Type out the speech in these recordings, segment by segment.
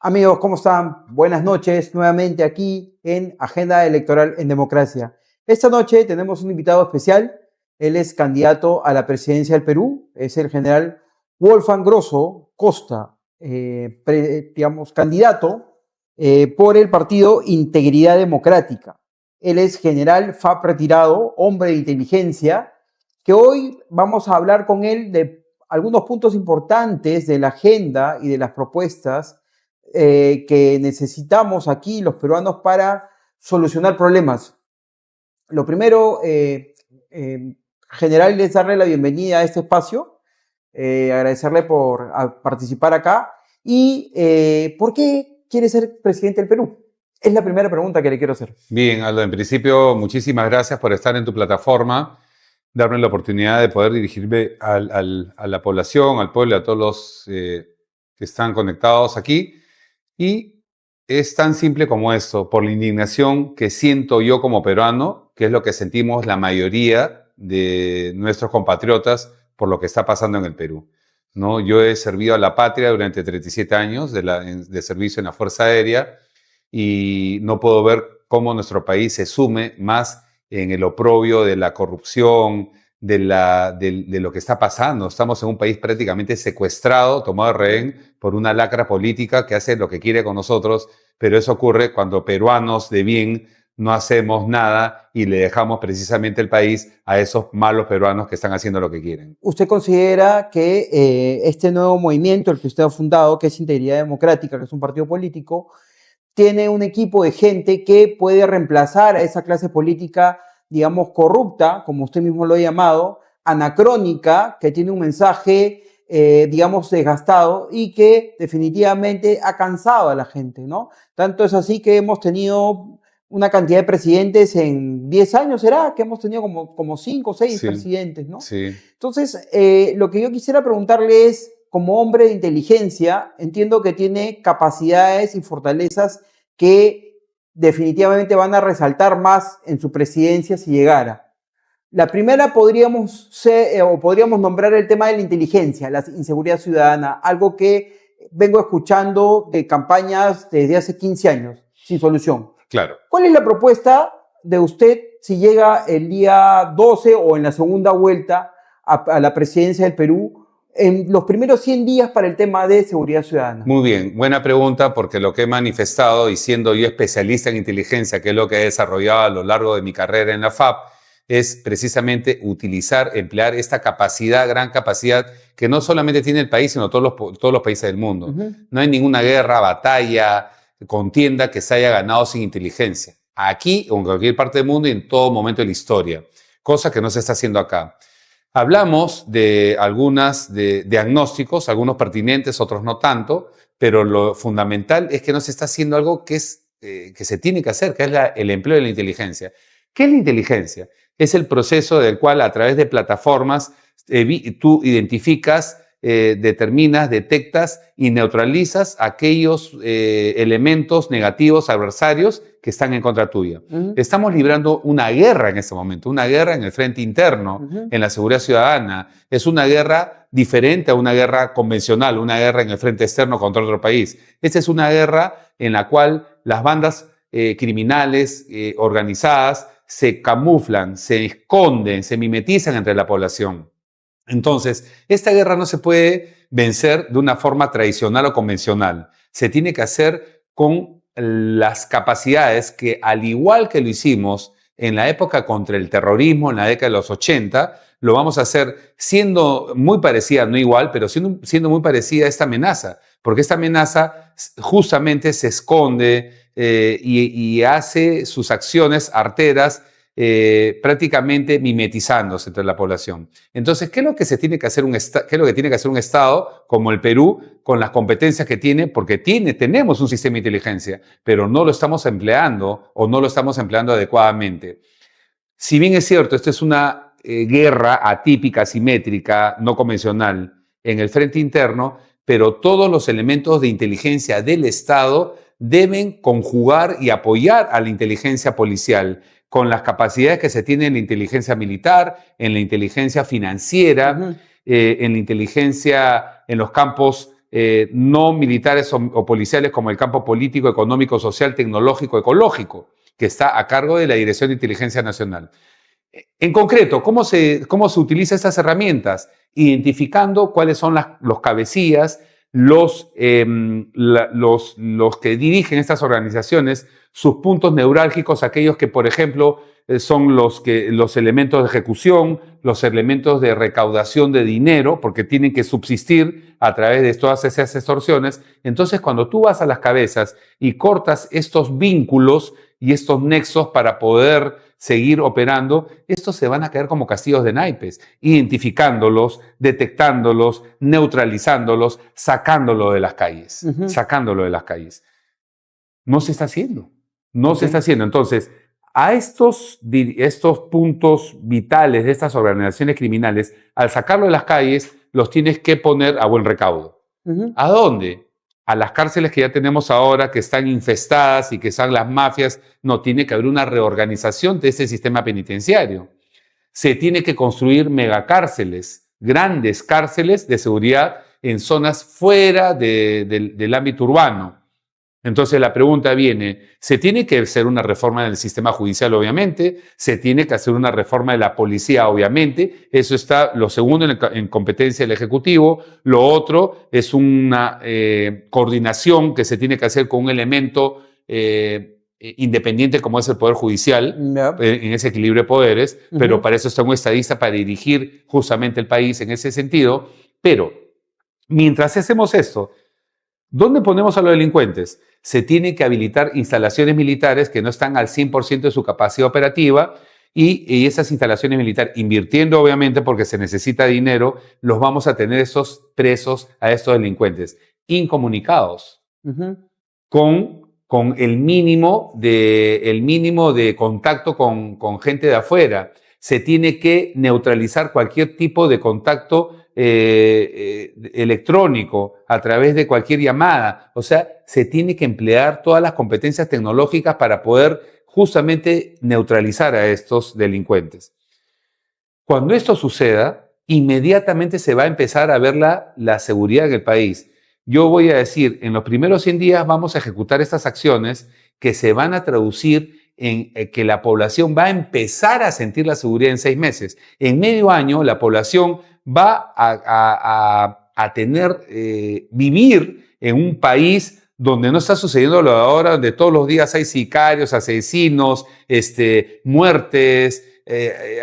Amigos, ¿cómo están? Buenas noches, nuevamente aquí en Agenda Electoral en Democracia. Esta noche tenemos un invitado especial. Él es candidato a la presidencia del Perú. Es el general Wolfgang Grosso Costa, candidato por el partido Integridad Democrática. Él es general FAP retirado, hombre de inteligencia, que hoy vamos a hablar con él de algunos puntos importantes de la agenda y de las propuestas que necesitamos aquí los peruanos para solucionar problemas. Lo primero, general, es darle la bienvenida a este espacio, agradecerle por participar acá. ¿Y por qué quiere ser presidente del Perú? Es la primera pregunta que le quiero hacer. Bien, Aldo, en principio, muchísimas gracias por estar en tu plataforma, darme la oportunidad de poder dirigirme a la población, al pueblo, a todos los que están conectados aquí. Y es tan simple como esto, por la indignación que siento yo como peruano, que es lo que sentimos la mayoría de nuestros compatriotas por lo que está pasando en el Perú, ¿no? Yo he servido a la patria durante 37 años de servicio en la Fuerza Aérea y no puedo ver cómo nuestro país se sume más en el oprobio de la corrupción, de lo que está pasando. Estamos en un país prácticamente secuestrado, tomado de rehén por una lacra política que hace lo que quiere con nosotros, pero eso ocurre cuando peruanos de bien no hacemos nada y le dejamos precisamente el país a esos malos peruanos que están haciendo lo que quieren. ¿Usted considera que este nuevo movimiento, el que usted ha fundado, que es Integridad Democrática, que es un partido político, tiene un equipo de gente que puede reemplazar a esa clase política, digamos, corrupta, como usted mismo lo ha llamado, anacrónica, que tiene un mensaje, digamos, desgastado y que definitivamente ha cansado a la gente, ¿no? Tanto es así que hemos tenido una cantidad de presidentes en 10 años, ¿será? Que hemos tenido como 5 o 6 presidentes, ¿no? Sí. Entonces, lo que yo quisiera preguntarle es, como hombre de inteligencia, entiendo que tiene capacidades y fortalezas que definitivamente van a resaltar más en su presidencia si llegara. La primera podríamos nombrar el tema de la inteligencia, la inseguridad ciudadana, algo que vengo escuchando de campañas desde hace 15 años, sin solución. Claro. ¿Cuál es la propuesta de usted si llega el día 12 o en la segunda vuelta a la presidencia del Perú en los primeros 100 días para el tema de seguridad ciudadana? Muy bien, buena pregunta, porque lo que he manifestado, y siendo yo especialista en inteligencia, que es lo que he desarrollado a lo largo de mi carrera en la FAP, es precisamente emplear esta capacidad, gran capacidad, que no solamente tiene el país, sino todos los países del mundo. Uh-huh. No hay ninguna guerra, batalla, contienda que se haya ganado sin inteligencia. Aquí, o en cualquier parte del mundo y en todo momento de la historia, cosa que no se está haciendo acá. Hablamos de algunos diagnósticos, algunos pertinentes, otros no tanto, pero lo fundamental es que no se está haciendo algo que se tiene que hacer, que es el empleo de la inteligencia. ¿Qué es la inteligencia? Es el proceso del cual a través de plataformas tú identificas, determinas, detectas y neutralizas aquellos elementos negativos, adversarios, que están en contra tuya. Uh-huh. Estamos librando una guerra en este momento, una guerra en el frente interno, uh-huh, en la seguridad ciudadana. Es una guerra diferente a una guerra convencional, una guerra en el frente externo contra otro país. Esta es una guerra en la cual las bandas criminales organizadas se camuflan, se esconden, se mimetizan entre la población. Entonces, esta guerra no se puede vencer de una forma tradicional o convencional. Se tiene que hacer con las capacidades que, al igual que lo hicimos en la época contra el terrorismo, en la década de los 80, lo vamos a hacer siendo muy parecida, no igual, pero siendo muy parecida a esta amenaza, porque esta amenaza justamente se esconde y hace sus acciones arteras prácticamente mimetizándose entre la población. Entonces, ¿qué es lo que tiene que hacer un Estado como el Perú con las competencias que tiene? Porque tenemos un sistema de inteligencia, pero no lo estamos empleando o no lo estamos empleando adecuadamente. Si bien es cierto, esto es una guerra atípica, asimétrica, no convencional en el frente interno, pero todos los elementos de inteligencia del Estado deben conjugar y apoyar a la inteligencia policial con las capacidades que se tiene en la inteligencia militar, en la inteligencia financiera, uh-huh, en la inteligencia en los campos no militares o policiales como el campo político, económico, social, tecnológico, ecológico, que está a cargo de la Dirección de Inteligencia Nacional. En concreto, ¿cómo se utilizan estas herramientas? Identificando cuáles son los cabecillas, los que dirigen estas organizaciones, sus puntos neurálgicos, aquellos que, por ejemplo, son los elementos de ejecución, los elementos de recaudación de dinero, porque tienen que subsistir a través de todas esas extorsiones. Entonces, cuando tú vas a las cabezas y cortas estos vínculos y estos nexos para poder seguir operando, estos se van a caer como castillos de naipes, identificándolos, detectándolos, neutralizándolos, sacándolo de las calles, sacándolo de las calles. No se está haciendo, no se está haciendo. Entonces, a estos puntos vitales de estas organizaciones criminales, al sacarlo de las calles, los tienes que poner a buen recaudo. ¿A dónde? A las cárceles que ya tenemos ahora, que están infestadas y que son las mafias. No, tiene que haber una reorganización de ese sistema penitenciario. Se tiene que construir megacárceles, grandes cárceles de seguridad en zonas fuera del ámbito urbano. Entonces la pregunta viene, se tiene que hacer una reforma del sistema judicial, obviamente, se tiene que hacer una reforma de la policía, obviamente, eso está, lo segundo, en competencia del Ejecutivo, lo otro es una coordinación que se tiene que hacer con un elemento independiente como es el Poder Judicial, en ese equilibrio de poderes, pero para eso está un estadista para dirigir justamente el país en ese sentido. Pero mientras hacemos esto, ¿dónde ponemos a los delincuentes? Se tiene que habilitar instalaciones militares que no están al 100% de su capacidad operativa y esas instalaciones militares, invirtiendo obviamente porque se necesita dinero, los vamos a tener esos presos a estos delincuentes incomunicados, con el mínimo de contacto con gente de afuera. Se tiene que neutralizar cualquier tipo de contacto electrónico a través de cualquier llamada. O sea, se tiene que emplear todas las competencias tecnológicas para poder justamente neutralizar a estos delincuentes. Cuando esto suceda, inmediatamente se va a empezar a ver la seguridad en el país. Yo voy a decir, en los primeros 100 días vamos a ejecutar estas acciones que se van a traducir en que la población va a empezar a sentir la seguridad en 6 meses. En medio año, la población va a vivir en un país donde no está sucediendo lo de ahora, donde todos los días hay sicarios, asesinos, muertes,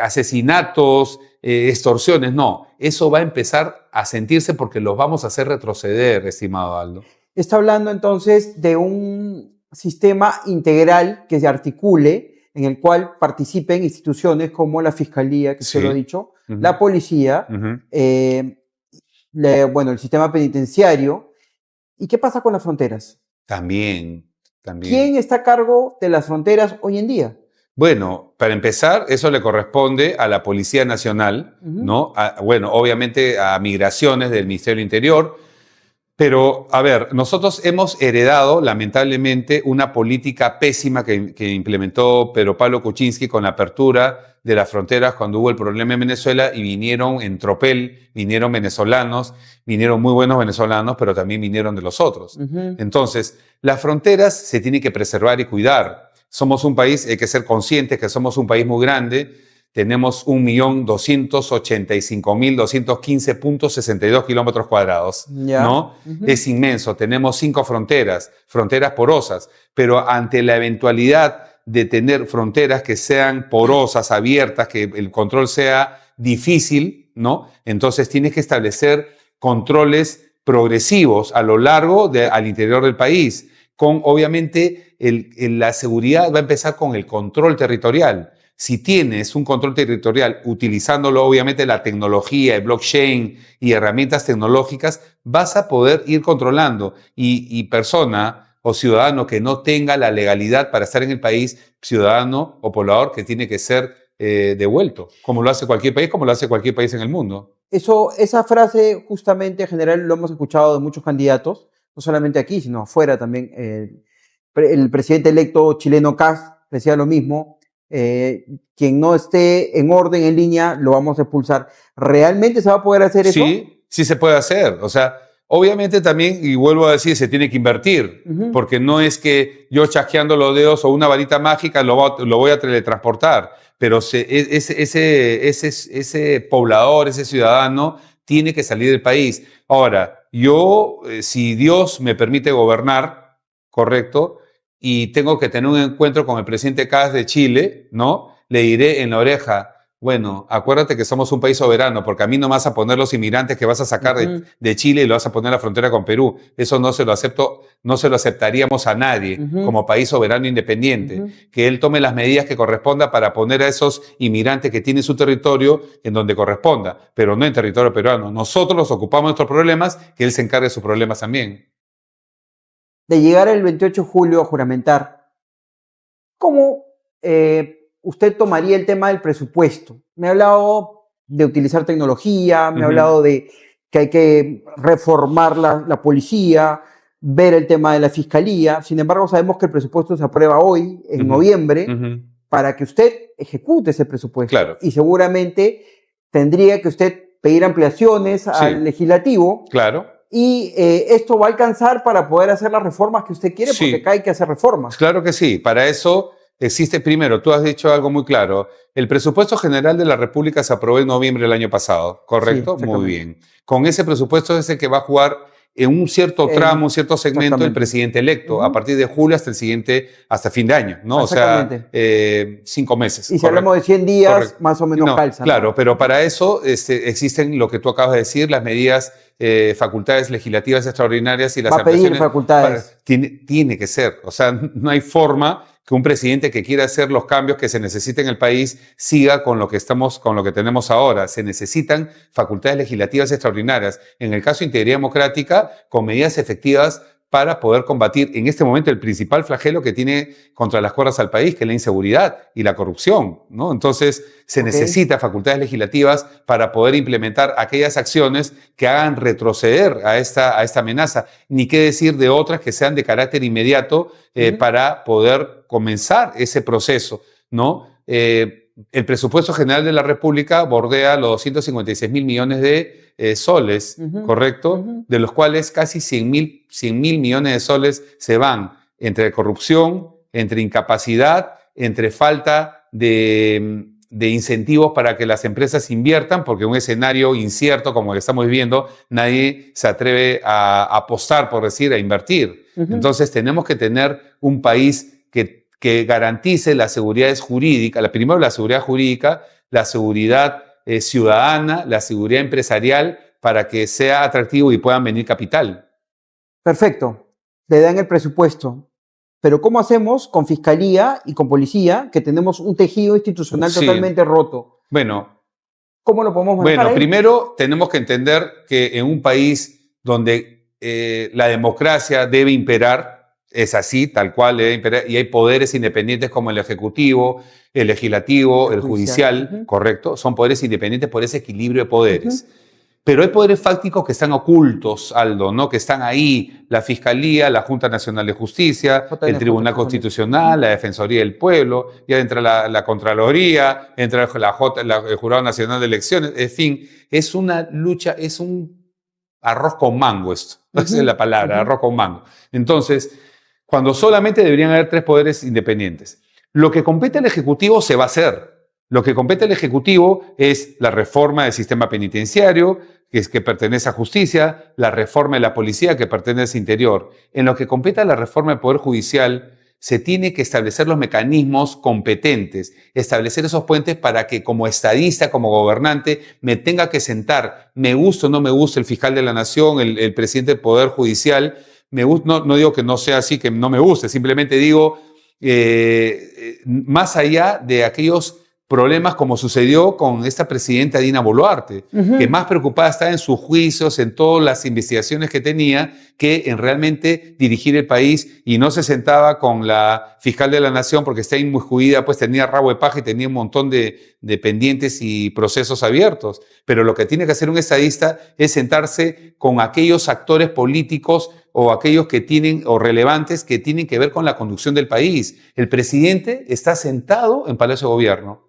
asesinatos, extorsiones. No, eso va a empezar a sentirse porque los vamos a hacer retroceder, estimado Aldo. Está hablando entonces de un sistema integral que se articule, en el cual participen instituciones como la Fiscalía, que se lo he dicho, la Policía, el sistema penitenciario. ¿Y qué pasa con las fronteras? También. ¿Quién está a cargo de las fronteras hoy en día? Bueno, para empezar, eso le corresponde a la Policía Nacional, ¿no? Obviamente a Migraciones del Ministerio del Interior. Pero, a ver, nosotros hemos heredado, lamentablemente, una política pésima que implementó Pedro Pablo Kuczynski con la apertura de las fronteras cuando hubo el problema en Venezuela y vinieron en tropel, vinieron venezolanos, vinieron muy buenos venezolanos, pero también vinieron de los otros. Entonces, las fronteras se tienen que preservar y cuidar. Somos un país, hay que ser conscientes que somos un país muy grande. Tenemos 1.285.215.62 kilómetros cuadrados, ¿no? Es inmenso. Tenemos 5 fronteras porosas, pero ante la eventualidad de tener fronteras que sean porosas, abiertas, que el control sea difícil, ¿no? Entonces tienes que establecer controles progresivos a lo largo al interior del país. Obviamente, la seguridad va a empezar con el control territorial. Si tienes un control territorial utilizándolo, obviamente, la tecnología, el blockchain y herramientas tecnológicas, vas a poder ir controlando. Y persona o ciudadano que no tenga la legalidad para estar en el país, ciudadano o poblador que tiene que ser devuelto, como lo hace cualquier país, como lo hace cualquier país en el mundo. Esa frase, justamente, en general, lo hemos escuchado de muchos candidatos, no solamente aquí, sino afuera también. El presidente electo chileno Kast decía lo mismo. Quien no esté en orden, en línea, lo vamos a expulsar. ¿Realmente se va a poder hacer eso? Sí se puede hacer. O sea, Obviamente también, y vuelvo a decir, se tiene que invertir, porque no es que yo chasqueando los dedos o una varita mágica lo voy a teletransportar, pero ese poblador, ese ciudadano, tiene que salir del país. Ahora, yo, si Dios me permite gobernar, correcto, y tengo que tener un encuentro con el presidente Kast de Chile, ¿no? Le diré en la oreja, bueno, acuérdate que somos un país soberano, porque a mí no vas a poner los inmigrantes que vas a sacar de Chile y lo vas a poner en la frontera con Perú. Eso no se lo acepto, no se lo aceptaríamos a nadie como país soberano e independiente. Que él tome las medidas que corresponda para poner a esos inmigrantes que tienen su territorio en donde corresponda, pero no en territorio peruano. Nosotros nos ocupamos de nuestros problemas, que él se encargue de sus problemas también. De llegar el 28 de julio a juramentar, ¿cómo usted tomaría el tema del presupuesto? Me ha hablado de utilizar tecnología, me ha hablado de que hay que reformar la policía, ver el tema de la fiscalía. Sin embargo, sabemos que el presupuesto se aprueba hoy, en noviembre, para que usted ejecute ese presupuesto. Claro. Y seguramente tendría que usted pedir ampliaciones al legislativo. Claro. Y esto va a alcanzar para poder hacer las reformas que usted quiere, porque acá hay que hacer reformas. Claro que sí. Para eso existe primero, tú has dicho algo muy claro, el presupuesto general de la República se aprobó en noviembre del año pasado, ¿correcto? Sí, muy bien. Con ese presupuesto es el que va a jugar en un cierto tramo, un cierto segmento el presidente electo, a partir de julio hasta fin de año, ¿no? O sea, 5 meses. Y si hablamos de 100 días, más o menos calza. Claro, pero para eso existen lo que tú acabas de decir, las medidas, facultades legislativas extraordinarias y las ampliaciones. Va a pedir facultades. Tiene que ser, o sea, no hay forma que un presidente que quiera hacer los cambios que se necesiten en el país siga con lo que tenemos ahora. Se necesitan facultades legislativas extraordinarias. En el caso de Integridad Democrática, con medidas efectivas para poder combatir en este momento el principal flagelo que tiene contra las cuerdas al país, que es la inseguridad y la corrupción, ¿no? Entonces, se necesita facultades legislativas para poder implementar aquellas acciones que hagan retroceder a esta amenaza, ni qué decir de otras que sean de carácter inmediato para poder comenzar ese proceso, ¿no? El presupuesto general de la República bordea los 256.000 millones de soles, ¿correcto? De los cuales casi 100.000 millones de soles se van entre corrupción, entre incapacidad, entre falta de incentivos para que las empresas inviertan, porque en un escenario incierto como el que estamos viviendo, nadie se atreve a apostar, por decir, a invertir. Entonces tenemos que tener un país que garantice las seguridades jurídicas, primero la seguridad jurídica, la seguridad ciudadana, la seguridad empresarial, para que sea atractivo y puedan venir capital. Perfecto, le dan el presupuesto, pero ¿cómo hacemos con fiscalía y con policía, que tenemos un tejido institucional totalmente roto? Bueno, ¿cómo lo podemos manejar? Bueno, primero tenemos que entender que en un país donde la democracia debe imperar, es así, tal cual, y hay poderes independientes como el ejecutivo, el legislativo, el judicial, correcto, son poderes independientes por ese equilibrio de poderes. Pero hay poderes fácticos que están ocultos, Aldo, ¿no? Que están ahí, la Fiscalía, la Junta Nacional de Justicia, el Tribunal Constitucional, la Defensoría del Pueblo, ya entra la Contraloría, entra el Jurado Nacional de Elecciones, en fin, es una lucha, es un arroz con mango esto, esa es la palabra, arroz con mango. Entonces, cuando solamente deberían haber 3 poderes independientes. Lo que compete al Ejecutivo se va a hacer. Lo que compete al Ejecutivo es la reforma del sistema penitenciario, que pertenece a Justicia, la reforma de la Policía, que pertenece a Interior. En lo que compete a la reforma del Poder Judicial, se tiene que establecer los mecanismos competentes, establecer esos puentes para que como estadista, como gobernante, me tenga que sentar, me gusta o no me gusta el fiscal de la Nación, el presidente del Poder Judicial. No digo que no sea así, que no me guste, simplemente digo, más allá de aquellos problemas como sucedió con esta presidenta Dina Boluarte, que más preocupada está en sus juicios, en todas las investigaciones que tenía, que en realmente dirigir el país, y no se sentaba con la fiscal de la Nación porque está inmiscuida, pues tenía rabo de paja y tenía un montón de pendientes y procesos abiertos. Pero lo que tiene que hacer un estadista es sentarse con aquellos actores políticos o aquellos que tienen, o relevantes, que tienen que ver con la conducción del país. El presidente está sentado en Palacio de Gobierno.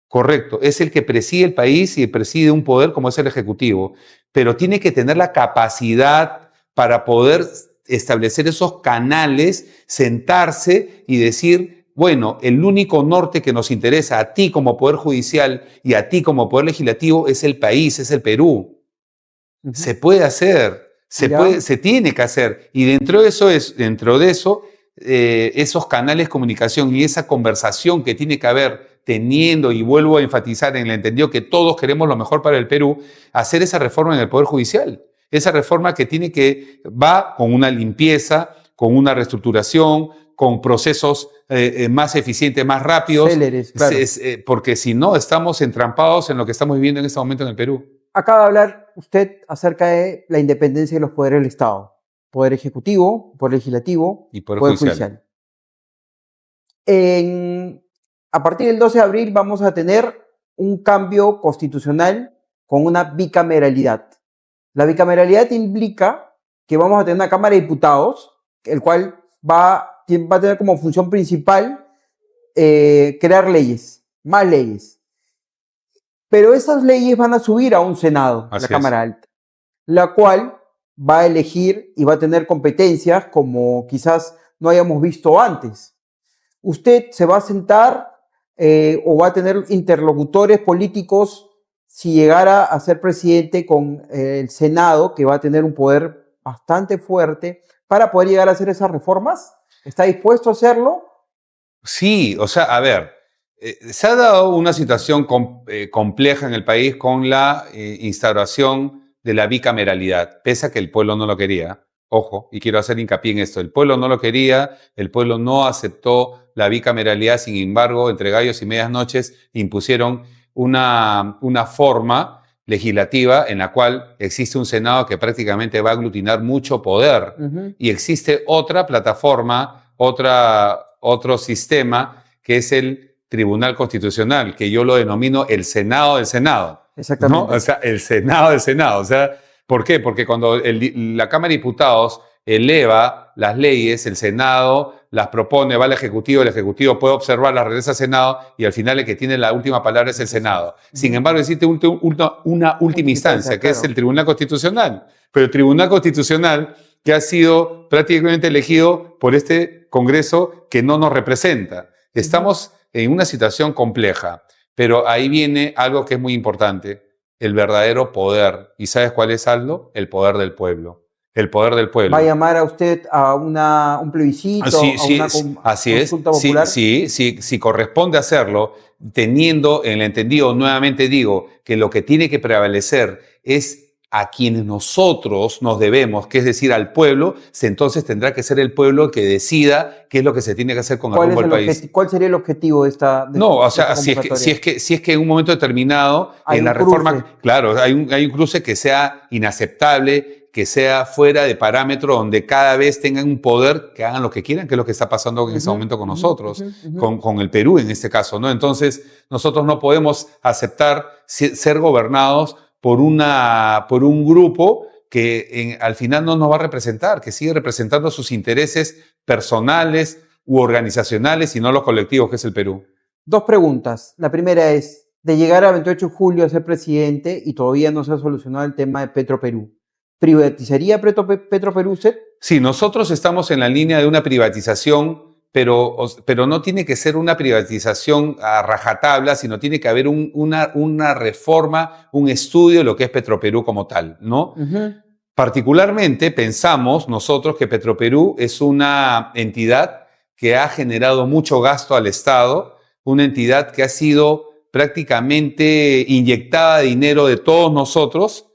Correcto, es el que preside el país y preside un poder como es el Ejecutivo, pero tiene que tener la capacidad para poder establecer esos canales, sentarse y decir, bueno, el único norte que nos interesa a ti como Poder Judicial y a ti como Poder Legislativo es el país, es el Perú. Se puede hacer, se tiene que hacer. Y dentro de eso, esos canales de comunicación y esa conversación que tiene que haber teniendo, y vuelvo a enfatizar en el entendido que todos queremos lo mejor para el Perú, hacer esa reforma en el Poder Judicial. Esa reforma que va con una limpieza, con una reestructuración, con procesos más eficientes, más rápidos, céleres, claro. Porque si no, estamos entrampados en lo que estamos viviendo en este momento en el Perú. Acaba de hablar usted acerca de la independencia de los poderes del Estado. Poder Ejecutivo, Poder Legislativo y Poder Judicial. A partir del 12 de abril vamos a tener un cambio constitucional con una bicameralidad. La bicameralidad implica que vamos a tener una Cámara de Diputados, el cual va a tener como función principal crear leyes, más leyes. Pero esas leyes van a subir a un Senado, la Cámara Alta, la cual va a elegir y va a tener competencias como quizás no hayamos visto antes. Usted se va a sentar o va a tener interlocutores políticos si llegara a ser presidente con el Senado, que va a tener un poder bastante fuerte, para poder llegar a hacer esas reformas. ¿Está dispuesto a hacerlo? Sí, o sea, a ver, se ha dado una situación compleja en el país con la instauración de la bicameralidad, pese a que el pueblo no lo quería. Ojo, y quiero hacer hincapié en esto, el pueblo no lo quería, el pueblo no aceptó la bicameralidad, sin embargo, entre gallos y medias noches impusieron una forma legislativa en la cual existe un Senado que prácticamente va a aglutinar mucho poder y existe otra plataforma, otro sistema que es el Tribunal Constitucional, que yo lo denomino el Senado del Senado. Exactamente. ¿No? O sea, el Senado del Senado. O sea, ¿por qué? Porque cuando la Cámara de Diputados eleva las leyes, el Senado las propone, va al Ejecutivo, el Ejecutivo puede observarlas, regresa al Senado y al final el que tiene la última palabra es el Senado. Sin embargo, existe una última instancia, que es el Tribunal Constitucional. Pero el Tribunal Constitucional que ha sido prácticamente elegido por este Congreso que no nos representa. Estamos en una situación compleja, pero ahí viene algo que es muy importante, el verdadero poder. ¿Y sabes cuál es, Aldo? El poder del pueblo. El poder del pueblo. ¿Va a llamar a usted a un plebiscito, así es. Consulta popular? Sí, corresponde hacerlo, teniendo en el entendido, nuevamente digo, que lo que tiene que prevalecer es a quienes nosotros nos debemos, que es decir, al pueblo, entonces tendrá que ser el pueblo el que decida qué es lo que se tiene que hacer con el rumbo del país. ¿Cuál sería el objetivo de esta si es que en un momento determinado, en la reforma, claro, hay un cruce que sea inaceptable, que sea fuera de parámetro, donde cada vez tengan un poder que hagan lo que quieran, que es lo que está pasando en este momento con nosotros, con el Perú en este caso, ¿no? Entonces, nosotros no podemos aceptar ser gobernados por un grupo que al final no nos va a representar, que sigue representando sus intereses personales u organizacionales y no los colectivos, que es el Perú. Dos preguntas. La primera es, de llegar a 28 de julio a ser presidente y todavía no se ha solucionado el tema de Petroperú, ¿privatizaría Petroperú usted? Sí, nosotros estamos en la línea de una privatización, pero no tiene que ser una privatización a rajatabla, sino tiene que haber una reforma, un estudio de lo que es Petroperú como tal, ¿no? Particularmente pensamos nosotros que Petroperú es una entidad que ha generado mucho gasto al Estado, una entidad que ha sido prácticamente inyectada de dinero de todos nosotros,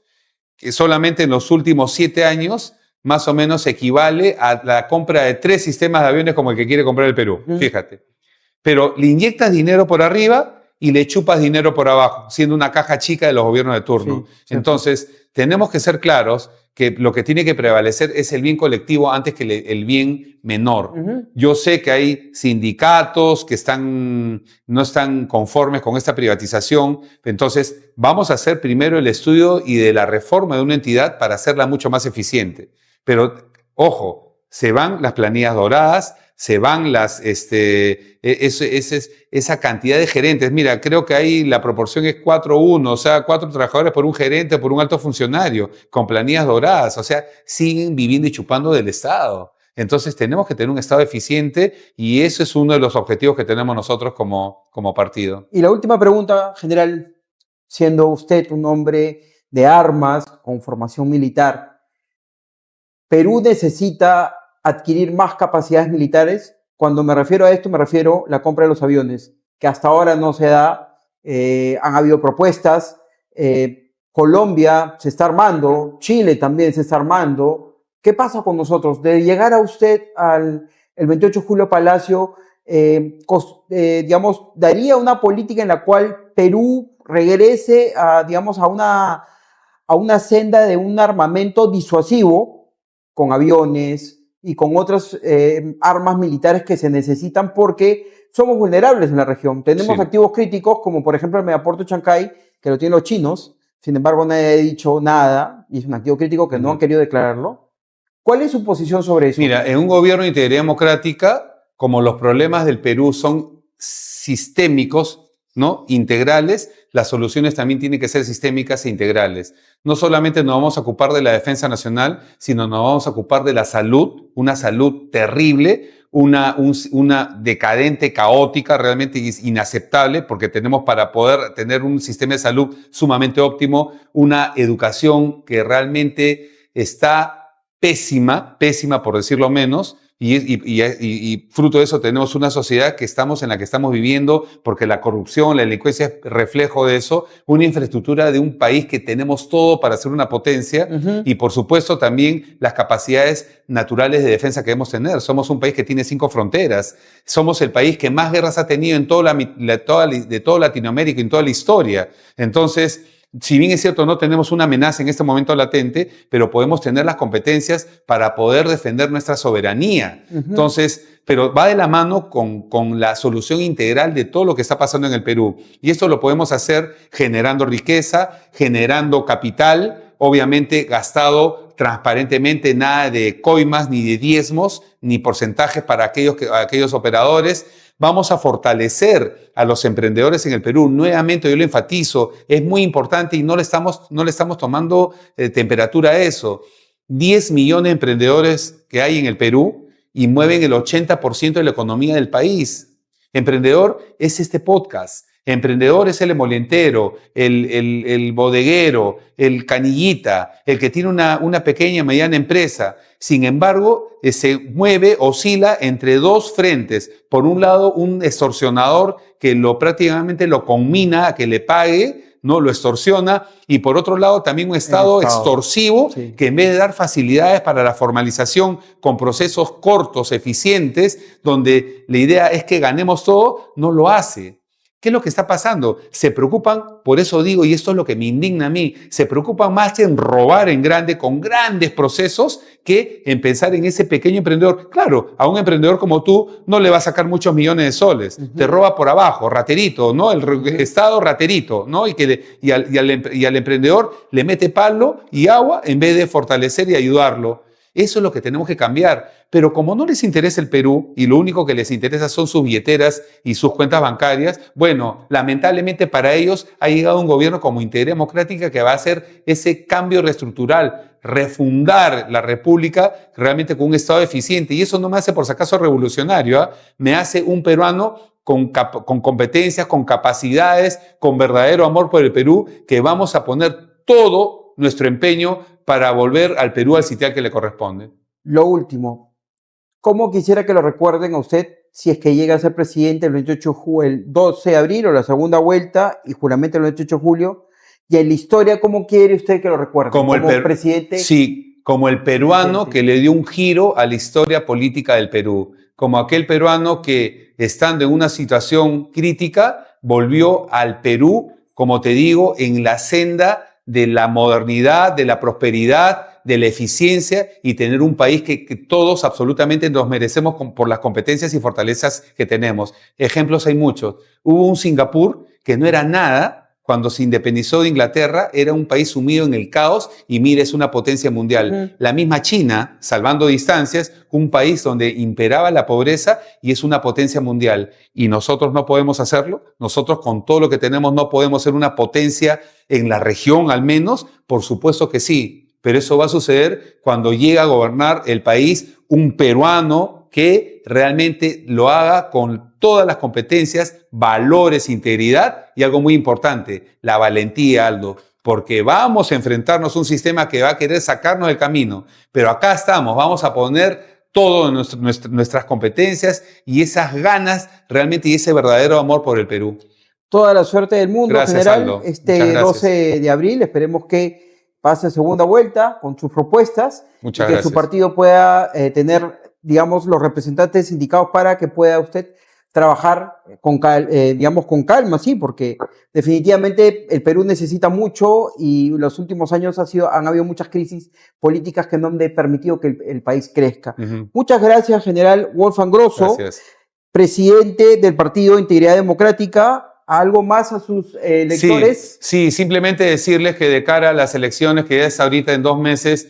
que solamente en los últimos 7 años más o menos equivale a la compra de 3 sistemas de aviones como el que quiere comprar el Perú, fíjate. Pero le inyectas dinero por arriba y le chupas dinero por abajo, siendo una caja chica de los gobiernos de turno. Sí, entonces, tenemos que ser claros que lo que tiene que prevalecer es el bien colectivo antes que el bien menor. Yo sé que hay sindicatos que no están conformes con esta privatización, entonces vamos a hacer primero el estudio y de la reforma de una entidad para hacerla mucho más eficiente. Pero, ojo, se van las planillas doradas, se van esa cantidad de gerentes. Mira, creo que ahí la proporción es 4:1, o sea, 4 trabajadores por un gerente, por un alto funcionario, con planillas doradas. O sea, siguen viviendo y chupando del Estado. Entonces tenemos que tener un Estado eficiente y eso es uno de los objetivos que tenemos nosotros como partido. Y la última pregunta, general, siendo usted un hombre de armas con formación militar, ¿Perú necesita adquirir más capacidades militares? Cuando me refiero a esto, me refiero a la compra de los aviones, que hasta ahora no se da. Han habido propuestas. Colombia se está armando, Chile también se está armando. ¿Qué pasa con nosotros? De llegar a usted el 28 de julio a Palacio, digamos, daría una política en la cual Perú regrese digamos, a una senda de un armamento disuasivo con aviones y con otras armas militares que se necesitan porque somos vulnerables en la región. Tenemos activos críticos como por ejemplo el Megapuerto Chancay, que lo tienen los chinos, sin embargo nadie ha dicho nada y es un activo crítico que no han querido declararlo. ¿Cuál es su posición sobre eso? Mira, en un gobierno de integridad democrática, como los problemas del Perú son sistémicos, ¿no? Integrales, las soluciones también tienen que ser sistémicas e integrales. No solamente nos vamos a ocupar de la defensa nacional, sino nos vamos a ocupar de la salud, una salud terrible, una decadente, caótica, realmente inaceptable, porque tenemos para poder tener un sistema de salud sumamente óptimo, una educación que realmente está pésima por decirlo menos, y fruto de eso tenemos una sociedad en la que estamos viviendo, porque la corrupción, la delincuencia es reflejo de eso, una infraestructura de un país que tenemos todo para ser una potencia, y por supuesto también las capacidades naturales de defensa que debemos tener. Somos un país que tiene 5 fronteras, somos el país que más guerras ha tenido en de toda Latinoamérica, en toda la historia. Entonces, si bien es cierto, no tenemos una amenaza en este momento latente, pero podemos tener las competencias para poder defender nuestra soberanía. Entonces, pero va de la mano con la solución integral de todo lo que está pasando en el Perú. Y esto lo podemos hacer generando riqueza, generando capital, obviamente gastado transparentemente, nada de coimas, ni de diezmos, ni porcentajes para aquellos operadores. Vamos a fortalecer a los emprendedores en el Perú. Nuevamente, yo lo enfatizo, es muy importante y no le estamos tomando temperatura a eso. 10 millones de emprendedores que hay en el Perú y mueven el 80% de la economía del país. Emprendedor es este podcast. Emprendedor es el emolientero, el bodeguero, el canillita, el que tiene una pequeña, mediana empresa. Sin embargo, se oscila entre 2 frentes. Por un lado, un extorsionador que prácticamente lo conmina a que le pague, ¿no? Lo extorsiona. Y por otro lado, también un Estado extorsivo que en vez de dar facilidades para la formalización con procesos cortos, eficientes, donde la idea es que ganemos todo, no lo hace. ¿Qué es lo que está pasando? Se preocupan, por eso digo, y esto es lo que me indigna a mí, se preocupan más en robar en grande, con grandes procesos, que en pensar en ese pequeño emprendedor. Claro, a un emprendedor como tú no le va a sacar muchos millones de soles, te roba por abajo, raterito, ¿no? El Estado raterito, ¿no? Y al emprendedor le mete palo y agua en vez de fortalecer y ayudarlo. Eso es lo que tenemos que cambiar. Pero como no les interesa el Perú y lo único que les interesa son sus billeteras y sus cuentas bancarias, bueno, lamentablemente para ellos ha llegado un gobierno como Integridad Democrática que va a hacer ese cambio reestructural, refundar la República realmente con un Estado eficiente. Y eso no me hace por si acaso revolucionario, me hace un peruano con competencias, con capacidades, con verdadero amor por el Perú, que vamos a poner todo nuestro empeño para volver al Perú al sitial que le corresponde. Lo último, ¿cómo quisiera que lo recuerden a usted si es que llega a ser presidente el 12 de abril o la segunda vuelta y juramento el 28 de julio? Y en la historia, ¿cómo quiere usted que lo recuerden? Como el presidente. Sí, como el peruano que le dio un giro a la historia política del Perú. Como aquel peruano que, estando en una situación crítica, volvió al Perú, como te digo, en la senda de la modernidad, de la prosperidad, de la eficiencia y tener un país que todos absolutamente nos merecemos por las competencias y fortalezas que tenemos. Ejemplos hay muchos. Hubo un Singapur que no era nada cuando se independizó de Inglaterra, era un país sumido en el caos y mira, es una potencia mundial. La misma China, salvando distancias, un país donde imperaba la pobreza y es una potencia mundial. ¿Y nosotros no podemos hacerlo? Nosotros con todo lo que tenemos no podemos ser una potencia en la región al menos. Por supuesto que sí, pero eso va a suceder cuando llegue a gobernar el país un peruano que realmente lo haga con todas las competencias, valores, integridad y algo muy importante, la valentía, Aldo, porque vamos a enfrentarnos a un sistema que va a querer sacarnos del camino, pero acá estamos, vamos a poner todo en nuestras competencias y esas ganas realmente y ese verdadero amor por el Perú. Toda la suerte del mundo, Gracias, general. Aldo. Este 12 de abril, esperemos que pase a segunda vuelta con sus propuestas Muchas y que gracias. su partido pueda tener, digamos, los representantes indicados para que pueda usted trabajar con calma, sí, porque definitivamente el Perú necesita mucho y en los últimos años han habido muchas crisis políticas que no han permitido que el país crezca. Muchas gracias, general Wolfgang Grosso, presidente del Partido Integridad Democrática. ¿Algo más a sus lectores? Sí, simplemente decirles que de cara a las elecciones que ya es ahorita en 2 meses,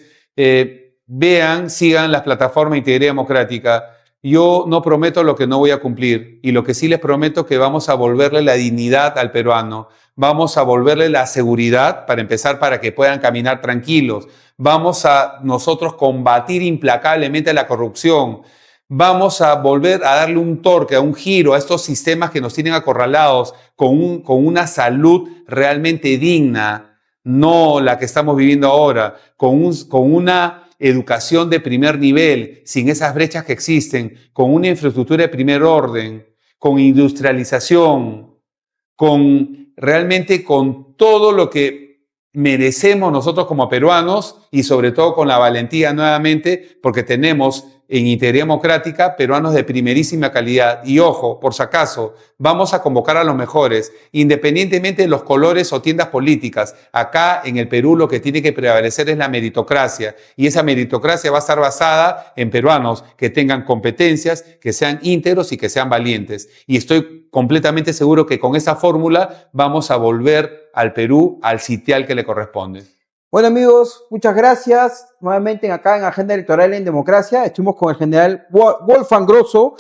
vean, sigan las plataformas Integridad Democrática. Yo no prometo lo que no voy a cumplir y lo que sí les prometo es que vamos a volverle la dignidad al peruano, vamos a volverle la seguridad para empezar para que puedan caminar tranquilos, vamos a nosotros combatir implacablemente la corrupción, vamos a volver a darle un torque, a un giro a estos sistemas que nos tienen acorralados con una salud realmente digna, no la que estamos viviendo ahora, con una educación de primer nivel, sin esas brechas que existen, con una infraestructura de primer orden, con industrialización, realmente con todo lo que merecemos nosotros como peruanos y sobre todo con la valentía nuevamente, porque tenemos en Integridad Democrática peruanos de primerísima calidad. Y ojo, por si acaso, vamos a convocar a los mejores, independientemente de los colores o tiendas políticas. Acá en el Perú lo que tiene que prevalecer es la meritocracia y esa meritocracia va a estar basada en peruanos que tengan competencias, que sean íntegros y que sean valientes. Y estoy completamente seguro que con esa fórmula vamos a volver al Perú al sitial que le corresponde. Bueno, amigos, muchas gracias. Nuevamente acá en Agenda Electoral en Democracia. Estuvimos con el general Wolfgang Grosso,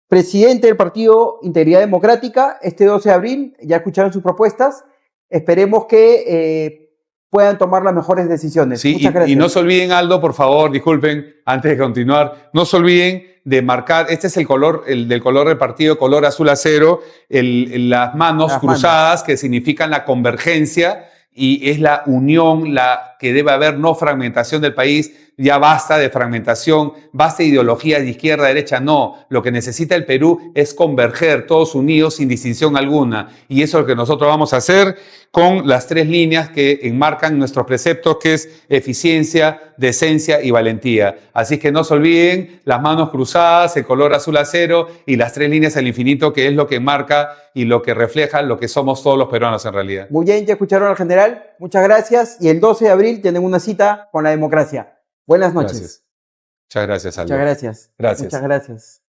presidente del Partido Integridad Democrática. Este 12 de abril, ya escucharon sus propuestas. Esperemos que puedan tomar las mejores decisiones. Sí, muchas gracias. Y no se olviden, Aldo, por favor, disculpen, antes de continuar, no se olviden de marcar, este es el color, del color del partido, color azul acero, las manos cruzadas, que significan la convergencia, y es la unión, la que debe haber, no fragmentación del país. Ya basta de fragmentación, basta de ideologías de izquierda, derecha, no. Lo que necesita el Perú es converger todos unidos sin distinción alguna. Y eso es lo que nosotros vamos a hacer con las 3 líneas que enmarcan nuestros preceptos, que es eficiencia, decencia y valentía. Así que no se olviden, las manos cruzadas, el color azul acero y las 3 líneas al infinito, que es lo que marca y lo que refleja lo que somos todos los peruanos en realidad. Muy bien, ya escucharon al general. Muchas gracias. Y el 12 de abril tienen una cita con la democracia. Buenas noches. Gracias. Muchas gracias, Aldo. Muchas gracias. Gracias. Muchas gracias.